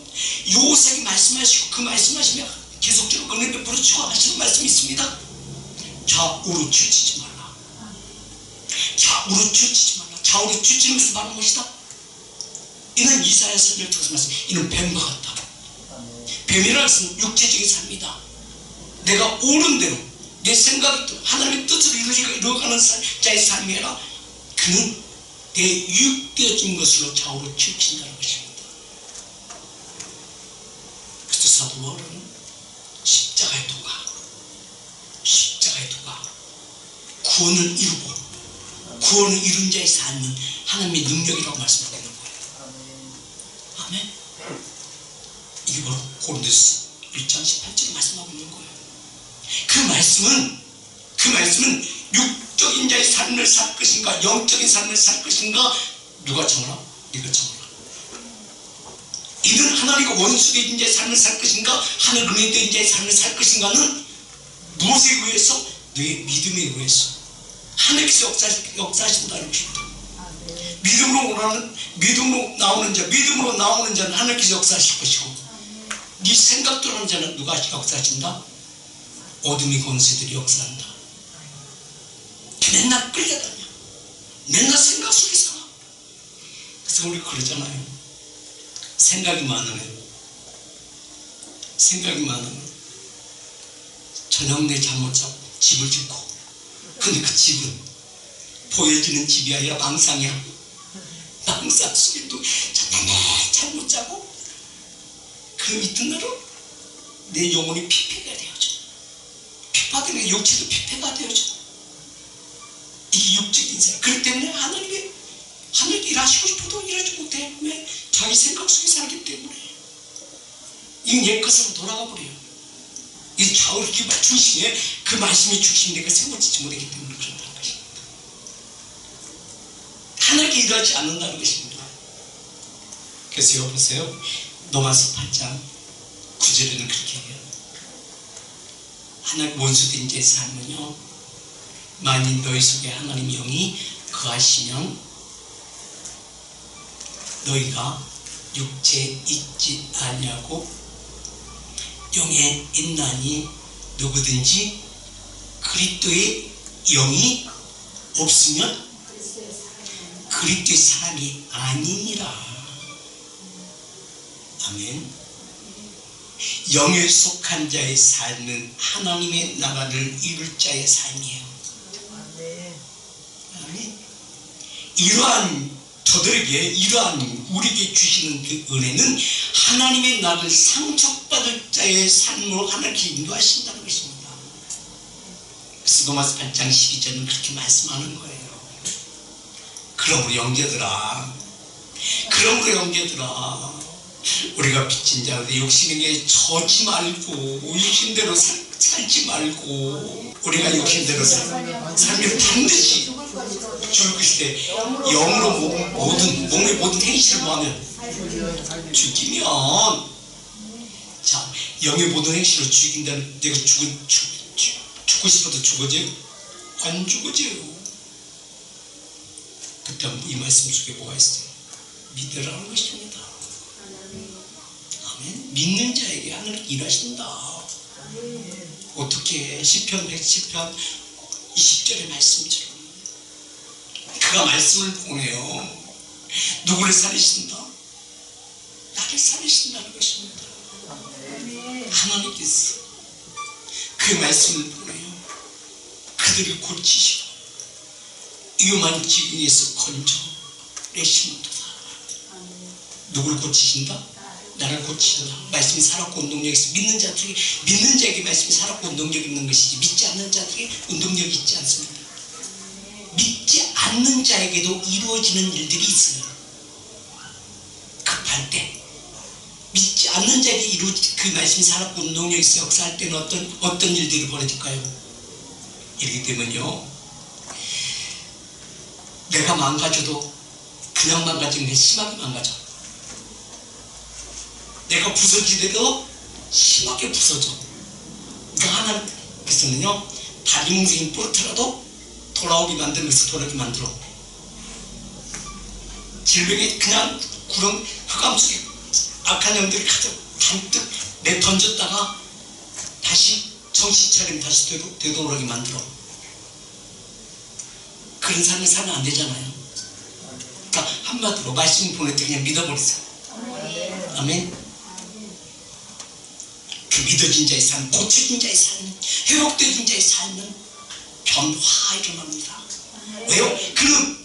A: 요셉이 말씀하시고 그 말씀하시며 계속적으로 은혜 베풀어 주고 하시는 말씀이 있습니다. 좌우로 치우치지 말라. 좌우로 치우치지 말라. 좌우로 치우치는 것을 말하는 것이다. 이는 이사야 선지자를 통해서 말씀. 이는 뱀과 같다. 배면할 것은 육체적인 삶이다. 내가 옳은 대로 내 생각이 하나님의 뜻으로 이루어가는 자의 삶이 아니라 그는 내 유익되어진 것으로 좌우로 치우친다는 것입니다. 그래서 사도 바울은 십자가의 도가 구원을 이루고 구원을 이룬 자의 삶은 하나님의 능력이라고 말씀하고 있는 거예요. 아멘. 이게 바로 고린도서 1장 18절에 말씀하고 있는 거예요. 그 말씀은 육적인 자의 삶을 살 것인가 영적인 삶을 살 것인가 누가 정하라? 네가 정하라. 이는 하나님과 원수되어진 자의 삶을 살 것인가 하늘 은혜 되어진 자의 삶을 살 것인가는 무엇에 의해서? 너의 믿음에 의해서 하나님께서 역사하신다는 것입니다. 믿음으로 나오는 자는 하나님께서 역사하실 것이고 네 생각대로 하는 자는 누가 역사하신다? 어둠의 권세들이 역사한다. 맨날 끌려다녀. 맨날 생각 속에 살아. 그래서 우리 그러잖아요. 생각이 많으면 저녁 내 잠 못 자고 집을 짓고, 근데 그 집은 보여지는 집이 아니라 망상이야. 망상 속에도 잠 못 자고 그 이튿날은 내 영혼이 피폐가 되어져. 피파되면 육체도 피폐가 되어져. 이게 육적인 삶. 그렇기 때문에 하나님이 일하시고 싶어도 일하지 못해. 왜? 자기 생각 속에 살기 때문에. 이건 옛것으로 돌아가 버려요. 이 좌우를 기반 중심에 그 말씀이 중심이 내가 세워지지 못하기 때문에 그런다는 것입니다. 하나님께 일하지 않는다는 것입니다. 그래서 여보세요. 로마서 8장 9절에는 그렇게 해요. 하나님 원수된 자의 삶은요, 만일 너희 속에 하나님 영이 거하시면 너희가 육체에 있지 아니하고 영에 있나니 누구든지 그리스도의 영이 없으면 그리스도의 사람이 아니니라. 아멘. 영에 속한 자의 삶은 하나님의 나라를 이룰 자의 삶이에요. 아멘. 이러한 우리에게 주시는 그 은혜는 하나님의 나라를 상속받을 자의 삶으로 하나님께 인도하신다는 것입니다. 그래서 로마서 8장 12절은 그렇게 말씀하는 거예요. 그러므로 형제들아, 우리가 빚진 자들 욕심에게 져지 말고 육신대로 살지 말고, 우리가 육신대로 살면 반드시 죽을 것인데 영으로 몸의 모든 행실을 뭐하면 죽이면, 자, 영의 모든 행실을 죽인다는, 내가 죽고 싶어도 죽어져요? 안 죽어져요. 그때 이 말씀 속에 뭐가 있어요? 믿으라는 것입니다. 아멘. 믿는 자에게 하나님 일하신다. 어떻게? 시편 20절의 말씀처럼 그가 말씀을 보내요. 누구를 살리신다? 나를 살리신다는 것입니다. 하나님께서 그 말씀을 보내요. 그들을 고치시고 위험한 지경에서 건져내시는도다. 누구를 고치신다? 나를 고치신다. 말씀이 살았고 운동력이 있어. 믿는 자에게 말씀이 살았고 운동력이 있는 것이지, 믿지 않는 자들에게 운동력이 있지 않습니다. 믿지 않는 자에게도 이루어지는 일들이 있어요. 급할 때 믿지 않는 자에게 그 말씀이 살았고 운동력이 있어 역사할 때는 어떤 일들이 벌어질까요? 이렇기 때문에요, 내가 망가져도 그냥 망가지는 게 심하게 망가져. 내가 부서지더라도 심하게 부서져. 그러니까 하나님께서는요, 다리 뭉텅이 부러뜨려도 돌아오게 만들면서 돌아오게 만들어. 질병에 그냥 구렁 흑암 속에 악한 영들이 가득 잔뜩 내던졌다가 다시 정신 차리면 다시 되돌아오게 만들어. 그런 삶을 살면 안 되잖아요. 그러니까 한마디로 말씀 보낼 때 그냥 믿어버리세요. 아멘. 그 믿어진 자의 삶, 고쳐진 자의 삶, 회복되진 자의 삶은 변화 일어납니다. 왜요? 그는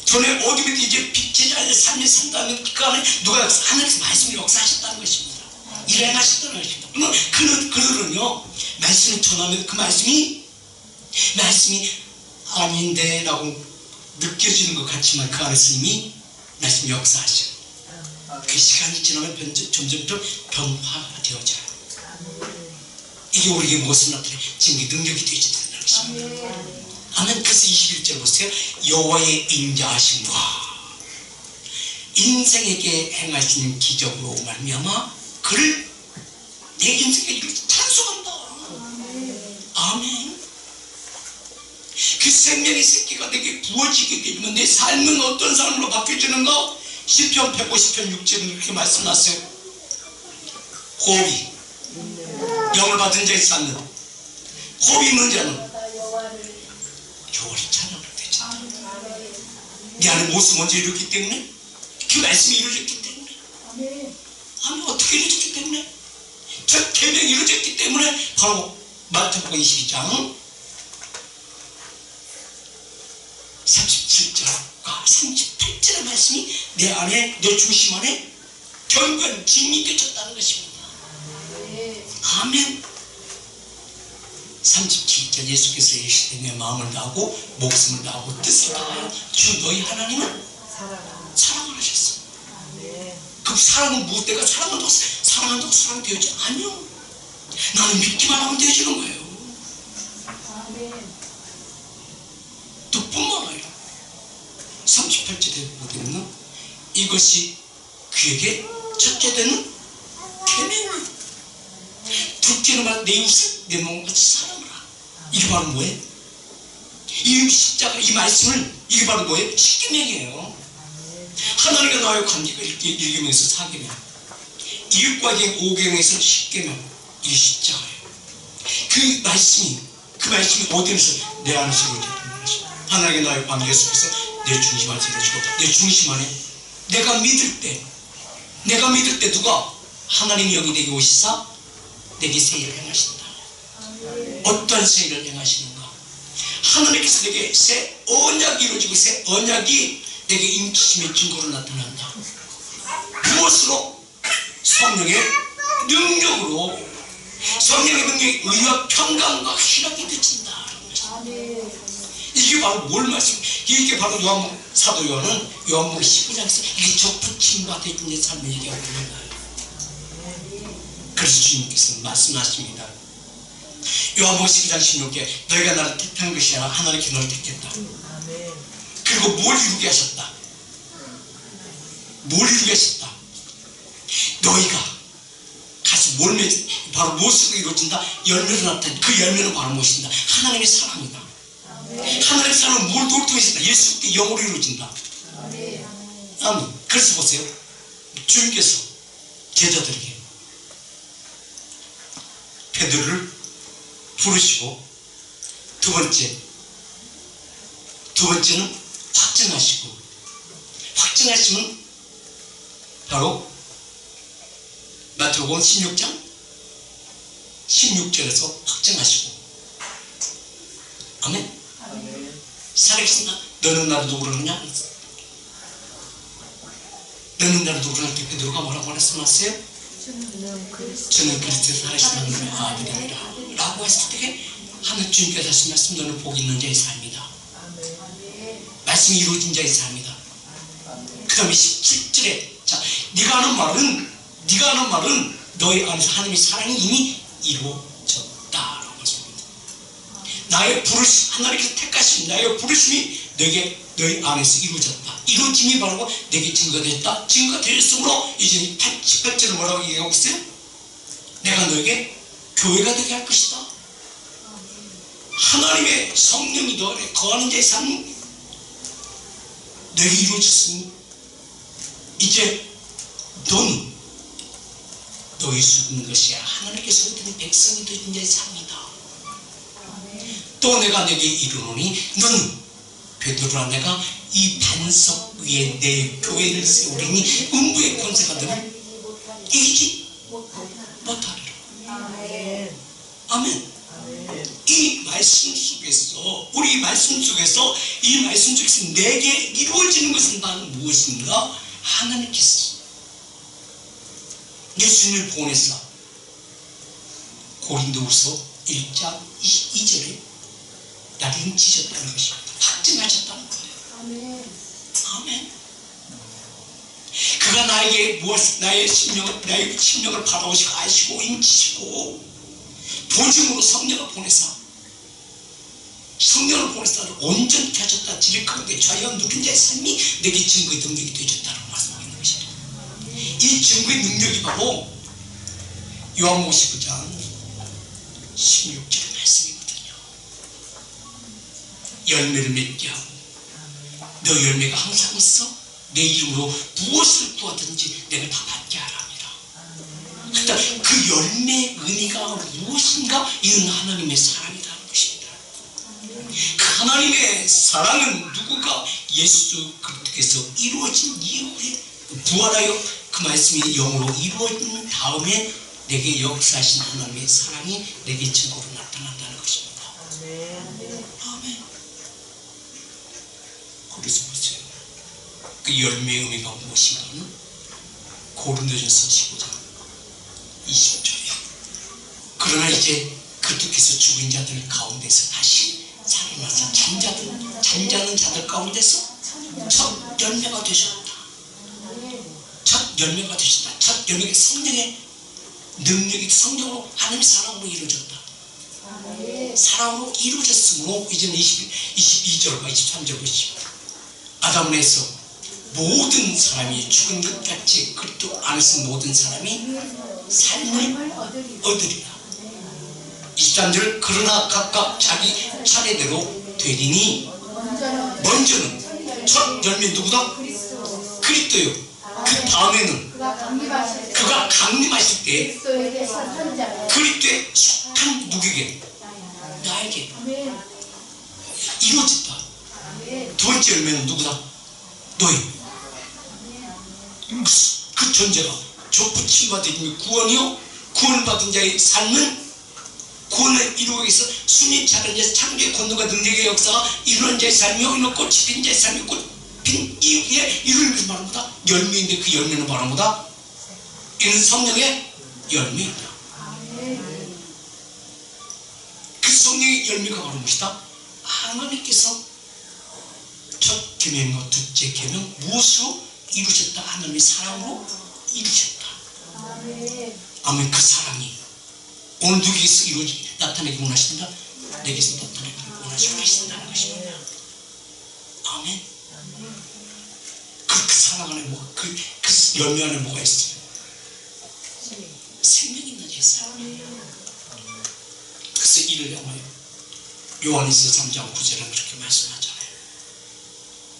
A: 전에 어둠에 이제 빛의 자의 삶을 산다면 그 안에 누가 하나님께서 말씀을 역사하셨다는 것입니다. 일행하셨다는 것입니다. 그러면 그들은요 말씀을 전하면 그 말씀이 아닌데 라고 느껴지는 것 같지만 그 안에서 이미 말씀이 역사하셔요. 그 시간이 지나면 점점 변화가 되어져요. 이게 우리에게 무엇을 나타내? 증거 능력이 되어진다는 것입니다. 아멘. 그래서 21절 보세요. 여호와의 인자하심과 인생에게 행하신 기적으로 말미암아 그를 내 인생에 이루어서 찬송한다. 아멘. 그 생명의 새끼가 내게 부어지게 되면 내 삶은 어떤 삶으로 바뀌어지는가? 시편 150편 6절은 이렇게 말씀하세요. 호흡이 영을 받은 자의 삶은 호흡이 있는 자는 여호와를 찬양을 되잖아. 내 안에 모습 먼저 이루었기 때문에 그 말씀이 이루어졌기 때문에 아니 어떻게 이루어졌기 때문에 첫 계명이 이루어졌기 때문에 바로 마태복음 22장 37절과 38절의 말씀이 내 안에 내 중심 안에 견고한 진이 되어졌다는 것입니다. 아멘. 37절 예수께서 이르시되 내 마음을 다하고 목숨을 다하고 뜻을 다하여 주 너희 하나님은 사랑을 하셨습니다. 그 사랑은 무엇 내가 사랑한다고 사랑되어지 아니요. 나는 믿기만 하면 되어지는 거예요. 또 뿐만 아니라 38절에 보면 이것이 그에게 첫째 되는 계명이다. 둘째는 말 내 이웃을 내 몸같이 사랑하라. 이게 바로 뭐예요? 이 십자가 이 말씀을 이게 바로 뭐예요? 십계명이에요. 하나님과 나의 관계가 1계명에서 4계명, 이웃과의 5계명에서 10계명, 이 십자가예요. 그 말씀이 어디에서 내 안에서 이루어졌다는 것입니다. 하나님과 나의 관계 속에서 내 중심 안에 이루어지고 내 중심 안에 내가 믿을 때 누가 하나님이 여기 내게 오시사 내게 새 일을 행하신다. 어떤 새 일을 행하시는가? 하나님께서 내게 새 언약이 이루어지고 새 언약이 내게 인치심의 증거로 나타난다. 무엇으로? 성령의 능력으로. 성령의 능력이 의와 평강과 희락이 되친다. 이게 바로 뭘 말씀? 이게 바로 사도 요한은 요한복음 19장에서 이게 적부침과 대중의 삶을 얘기하고 있는 거예요. 그래서 주님께서는 말씀하십니다. 요한복음 19장 16절 너희가 나를 택한 것이 아니라 하나님께 너를 택했다. 그리고 뭘 이루게 하셨다? 너희가 가서 뭘 맺지? 바로 무엇으로 이루어진다? 열매로 나타낸다. 그 열매는 바로 무엇인가? 하나님의 사랑이다. 하나님의 사랑은 뭘 통해서 예수 그리스도의 영으로 이루어진다. 아멘. 그래서 보세요. 주님께서 제자들에게 베드로를 부르시고 두 번째는 확증하시면 바로 마태복음 16장 16절에서 확증하시고 아멘. 살아계신다. 너는 나를 누구로 하느냐? 너는 나를 누구로 할 때 베드로가 뭐라고 말씀하세요? 저는 그리스도의 살아계신 하나님의 아들이라 라고 했을 때 하나님 주님께서 하신 말씀 너는 복 있는 자의 삶이다. 말씀이 이루어진 자의 삶이다. 그 다음에 17절에 자 네가 하는 말은 너희 안에서 하나님의 사랑이 이미 이루어졌다라고 말씀합니다. 나의 부르심 하나님께서 택하신 나의 부르심이 너희 안에서 이루어졌다. 이루어짐이 바로 내게 증거됐다. 증거되었으므로 이제 18절은 뭐라고 얘기하고 있어요? 내가 너에게 교회가 되게 할 것이다. 하나님의 성령이 너 안에 거하는 자의 삶이 내게 이루어졌으니 이제 너는 너희 죽는 것이 아니라 하나님께서 얻은 백성이 되는 자의 삶이다. 또 내가 내게 이르노니 너는 베드로라 내가 이 반석 위에 내 교회를 세우리니 음부의 권세가 너를 이기지 못하리라. 아멘. 이 말씀 속에서 이 말씀 속에서 내게 이루어지는 것은 바로 무엇인가? 하나님께서 예수님을 보내사 고린도후서 1장 22절에 나를 인치셨다는 것입니다. 확증하셨다는 거예요. 아멘. 그가 나에게 나의 심령을 바라보시고 아시고 인치시고 보증으로 성령을 보내사 온전케 하셨다. 지릴 가운데 좌여 누린 자의 삶이 내게 증거의 능력이 되어졌다고 말씀하는 것입니다. 이 증거의 능력이 바로 요한복음 19장 16절 말씀이거든요. 열매를 맺게 하고 너 열매가 항상 있어 내 이름으로 무엇을 구하든지 내가 다 받게 하랍니다. 그러니까 그 열매의 의미가 무엇인가? 이는 하나님의 사랑이라는 것입니다. 그 하나님의 사랑은 누구가? 예수 그리스도께서 이루어진 이후에 부활하여 그 말씀이 영으로 이루어진 다음에 내게 역사하신 하나님의 사랑이 내게 증거로 나타난다는 것입니다. 아멘. 그래서 보세요. 그 열매의 의미가 무엇인가는 고린도전서 15장 20절이요. 그러나 이제 그리스도께서 죽은 자들 가운데서 다시 살아나서 잠자는 자들 가운데서 첫 열매가 되셨다. 첫 열매가 성령의 능력이 성령으로 하나님의 사랑으로 이루어졌다. 사랑으로 이루어졌으므로 이제는 22절과 23절 보십시오. 아담에서 모든 사람이 죽은 것 같이 그리스도 안에서 모든 사람이 삶을 얻으리라. 23절 그러나 각각 자기 차례대로 되리니 먼저는 첫 열매 누구다? 그리스도요. 그 다음에는 그가 강림하실 때 그리스도에 속한 누구에게? 나에게 이루어졌다. 두 번째 열매는 누구다? 너희. 그 존재가 좁붙임받은 구원이요 구원을 받은 자의 삶은 구원을 이루기 위해서 순위 작은 자의 창조의 권능과 능력의 역사가 이루어진 자의 삶이요 이는 꽃이 핀 자의 삶이 꽃핀 이후에 이루는 것이 바로 뭐다? 열매인데 그 열매는 바로 뭐다? 이는 성령의 열매이다. 그 성령의 열매가 바로 무엇이다? 하나님께서 첫 계명과 둘째 계명 무엇으로 이루셨다? 하나님의 사랑으로 이루셨다. 아멘. 그 사랑이 오늘 누구에게서 나타내기 원하신다? 내게서 나타내기 원하시고 계신다는 것입니다. 아멘. 그 사랑 안에 그 열매 안에 뭐가 있어요? 생명이 있는 사랑이에요. 그래서 이를 향하여 요한일서 3장 9절은 그렇게 말씀하잖아요.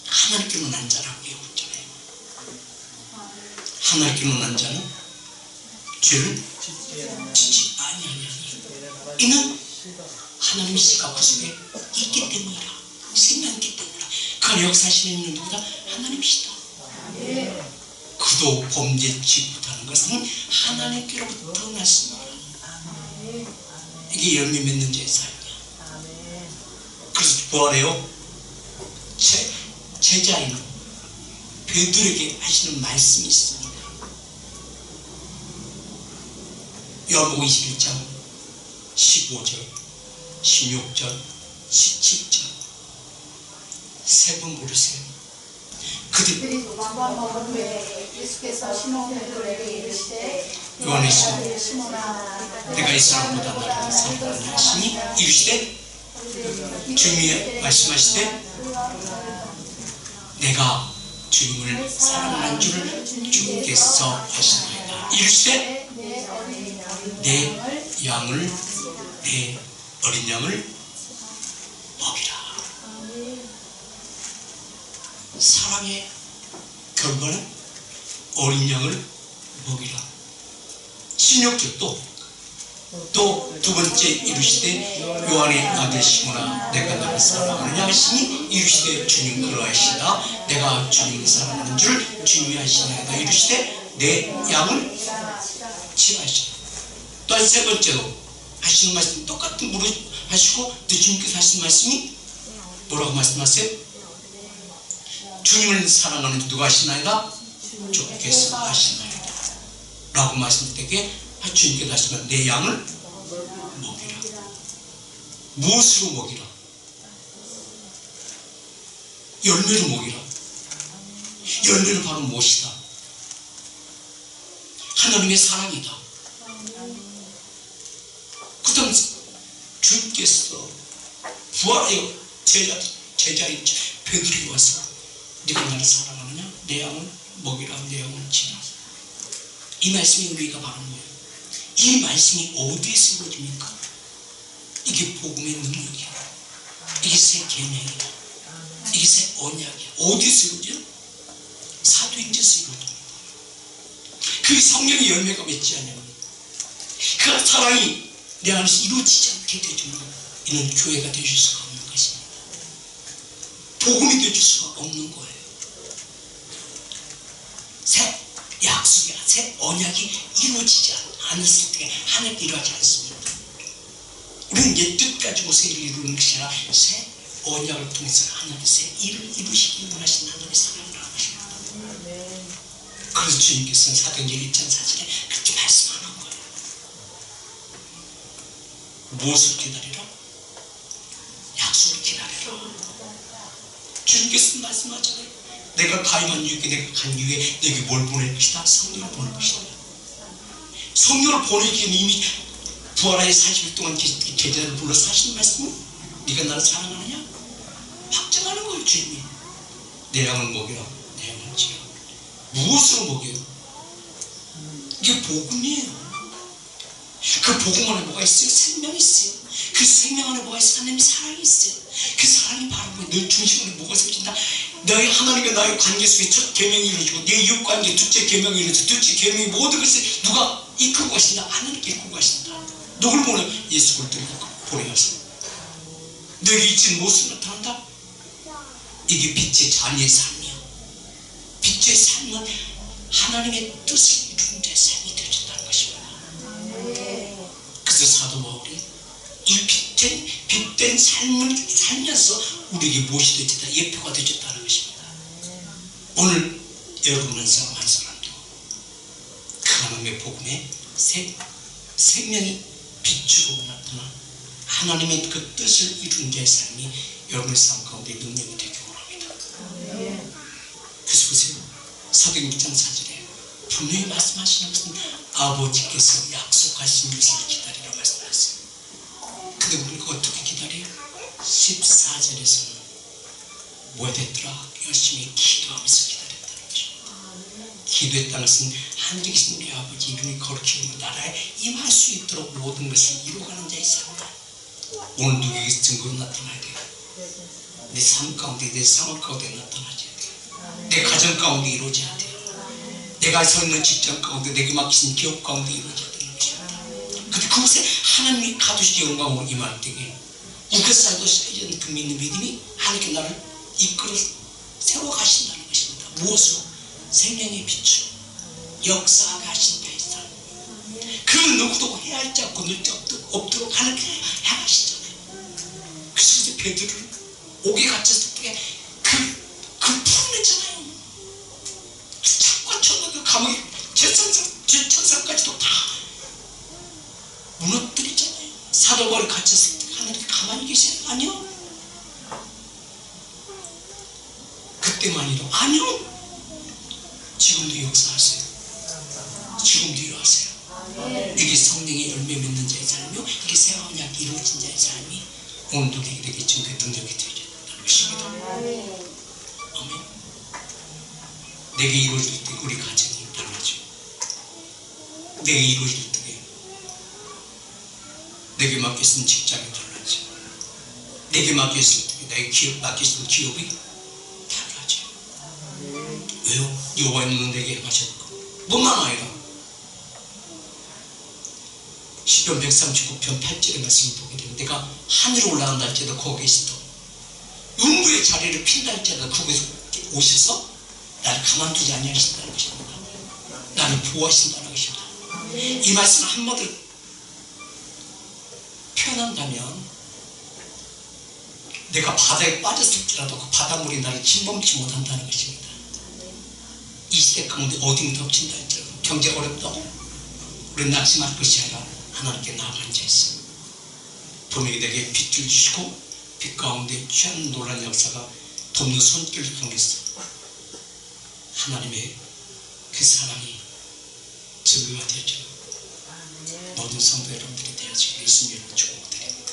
A: 하나님께로 난 자라고 외웠잖아요. 하나님께로 난 자는 죄를 짓지 아니하니 이는 하나님의 씨가 그 속에 있기 때문이라. 생명이 있기 때문이라. 그 안에 역사하시는 이는 누구다? 하나님이시다. 그도 범죄치 못하는 것은 하나님께로부터 났습니다. 이게 열매 맺는 자의 삶이야. 그래서 부활해요. 제자인 베드로에게 하시는 말씀이 있습니다. 요한복음 21장 15절 16절 17절 세 번 모르세요. 그들이 먹은 후에 예수께서 시몬 베드로에게 이르시되 요한일서 내가 이 사람보다 나를 사랑하느냐 하시니 이르시되 주님이 말씀하시되 내가 주님을 사랑하는 줄을 주께서 하시나이다. 이르시되 내 어린 양을 먹이라. 사랑의 결과는 어린 양을 먹이라. 16절 또 두 번째 이르시되 요한의 아들 시몬아 내가 너를 사랑하느냐 하시니 이르시되 주님 그러하시다. 내가 주님을 사랑하는 줄 주님이 아시나이다. 이르시되 내 양을 치하시라. 또한 세 번째로 하시는 말씀 똑같은 무릇 하시고 또 주님께서 하시는 말씀이 뭐라고 말씀하세요? 주님을 사랑하는 누가 하시나이다? 주께서 하시나이다 라고 말씀할 때 주님께서 하시면 내 양을 먹이라. 무엇으로 먹이라? 열매로 먹이라. 열매는 바로 무엇이다? 하나님의 사랑이다. 그 다음 주님께서 부활하여 제자인 베드로에게 와서 네가 나를 사랑하느냐? 내 양을 먹이라. 내 양을 지라. 이 말씀이 우리가 바로 뭐예요? 이 말씀이 어디에서 이루어집니까? 이게 복음의 능력이야. 이게 새 계명이야. 이게 새 언약이야. 어디서 이루어져? 사도행전에서 이루어집니다. 그 성령의 열매가 맺지 않으면 그 사랑이 내 안에서 이루어지지 않게 되지만 이는 교회가 되실 수가 없는 것입니다. 복음이 되실 수가 없는 거예요. 새 약속이야. 새 언약이 이루어지지 않았을 때 하나님 일하지 않습니다. 우리는 옛 뜻 가지고 새 일을 이루는 것이 아니라 새 언약을 통해서 하나님의 새 일을 이루시기 원하시는 하나님의 사랑을 하는 것입니다. 그래서 주님께서는 사도행전 1장 4절에 그렇게 말씀하는 거예요. 무엇을 기다리라? 약속을 기다리라. 주님께서 말씀하잖아요. 내가 가임한 이유에 내가 간 이유에 내게 뭘 보낼 것이다? 성령을 보낼 것이다. 성령을 보내기에는 이미 부활하여 40일 동안 제자를 불러서 하신 말씀은 네가 나를 사랑하느냐? 확정하는 거예요. 주님이 내 양을 먹이라. 내 양을 지라. 무엇으로 먹여요? 이게 복음이에요. 그 복음 안에 뭐가 있어요? 생명이 있어요. 그 생명 안에 뭐가 있어요? 하나님의 사랑이 있어요. 그 사랑이 바로 너 중심 안에 뭐가 세워진다? 너희 하나님과 나의 관계 속에 첫 계명이 이루어지고 내 이웃관계 둘째 계명이 이루어지고 둘째 계명이 모든 것을 누가 이끌고 가신다? 하나님께 이끌고 가신다. 누굴 보내? 예수 그리스도를 보내어서 너에게 있는 무엇을 나타난다? 이게 빛의 자녀의 삶이야. 빛의 삶은 하나님의 뜻을 이루는 자의 삶이 되어진다는 것입니다. 그래서 사도 바울이 이 빛된 삶을 살면서 우리에게 무엇이 되어졌다? 예표가 되어졌다는 것입니다. 오늘 여러분 한 사람 한 사람도 그 하나님의 복음에 생명이 빛으로 나타나 하나님의 그 뜻을 이루는 자의 삶이 여러분의 삶 가운데 능력이 되기 원합니다. 그래서 보세요. 사도행전 1장 4절에 분명히 말씀하시는 것은 아버지께서 약속하신 것을 기다리라 말씀하셨어요. 근데 우리가 어떻게 기다려요? 14절에서는 뭐 됐더라? 열심히 기도하면서 기다렸다는 거죠. 기도했다는 것은 하늘에 계신 우리 아버지 이름이 거룩히 나라에 임할 수 있도록 모든 것을 이루어가는 자의 삶이다. 오늘 누구에게 증거로 나타나야 돼요. 내 삶 가운데 내 상황 가운데 나타나야 돼요. 내 가정 가운데 이루어져야 돼요. 내가 서 있는 직장 가운데 내게 맡기신 기업 가운데 이루어져야 되는 것입니다. 근데 그곳에 하나님이 가두시 영광으로 임할 때에 우겨 쌓여도 쌓이지 그 믿는 믿음이 하나님께 나를 이끌어 세워가신다는 것입니다. 무엇으로? 생명의 빛으로 역사하게 하신 자의 삶. 그 누구도 헤아리지 않고 늦지 없도록 하나님께 향하시잖아요. 그래서 베드로를 옥에 갇혔을 때 그 풀어냈잖아요. 창과 그 감옥에 제천상까지도 다 무너뜨리잖아요. 사도 바울이 갇혔을 때 하나님 가만히 계세요? 아니요. 그때만이도 아니요. 지금도 역사하세요. 지금도 일어나세요. 이게 성령의 열매 맺는 자의 삶이요, 이게 새 언약이 이루어진 자의 삶이 오늘도 우리에게 증거의 능력이 되어진다는 것입니다. 아멘. 내게 이루어질 때 우리 가정이 달라져. 내게 이루어질 때 내게 맡겼은 직장이 달라져. 내게 맡겼을 때 내게 맡겼은 기업이 달라져. 왜요? 여호와는 내게 행하셨고 뿐만 아니라 시편 139편 8절의 말씀을 보게 되면 내가 하늘에 올라간다 할지라도 거기 계시다. 음부의 자리를 핀다 할지라도 그곳에 오셔서 나를 가만두지 아니하신다는 것입니다. 나를 보호하신다는 것입니다. 이 말씀을 한마디로 표현한다면 내가 바다에 빠졌을지라도 그 바닷물이 나를 침범치 못한다는 것입니다. 이 시대 가운데 어딘 덮친다 할지라도 경제가 어렵다고 우리는 낙심할 것이 아니라 하나님께 나아가 앉아있어. 분명히 내게 빛을 주시고 빛 가운데 취한 놀란 역사가 돕는 손길을 통해서 하나님의 그 사랑이 증거가 되어지는 모든 성도 여러분들이 되어지길 예수님으로 축복드립니다.